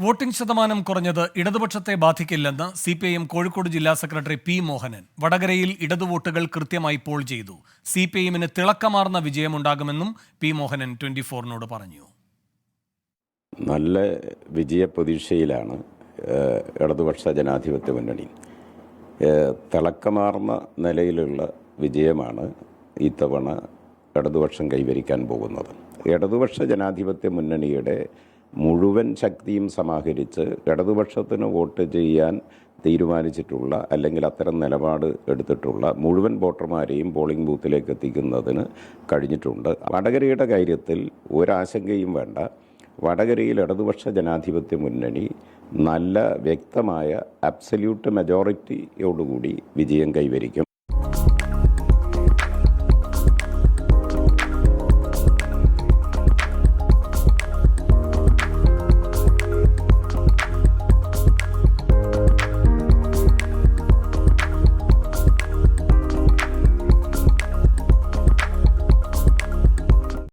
Voting ശതമാനം കുറഞ്ഞത് ഇടതുപക്ഷത്തെ ബാധിക്കില്ലെന്ന് CPIM കോഴിക്കോട് ജില്ലാ സെക്രട്ടറി P. മോഹനൻ. വടകരയിൽ ഇടതു വോട്ടുകൾ കൃത്യമായി പോൾ ചെയ്തു. CPIMന് തിളക്കമാർന്ന വിജയമുണ്ടാകുമെന്നും P. മോഹനൻ 24-നോട് പറഞ്ഞു. നല്ല വിജയപ്രതീക്ഷയിലാണ് ഇടതുപക്ഷ ജനാധിപത്യ മുന്നണി. തിളക്കമാർന്ന നിലയിലുള്ള വിജയമാണ് ഇത്തവണ ഇടതുപക്ഷം കൈവരിക്കാൻ പോകുന്നത്. ഇടതുപക്ഷ ജനാധിപത്യ മുന്നണിയുടെ മുഴുവൻ ശക്തിയും സമാഹരിച്ച് ഇടതുപക്ഷത്തിന് വോട്ട് ചെയ്യാൻ തീരുമാനിച്ചിട്ടുള്ള അല്ലെങ്കിൽ അത്തരം നിലപാട് എടുത്തിട്ടുള്ള മുഴുവൻ വോട്ടർമാരെയും പോളിംഗ് ബൂത്തിലേക്ക് എത്തിക്കുന്നതിന് കഴിഞ്ഞിട്ടുണ്ട്. വടകരയുടെ കാര്യത്തിൽ ഒരാശങ്കയും വേണ്ട. വടകരയിൽ ഇടതുപക്ഷ ജനാധിപത്യ മുന്നണി നല്ല വ്യക്തമായ അബ്സല്യൂട്ട് മെജോറിറ്റിയോടുകൂടി വിജയം കൈവരിക്കും.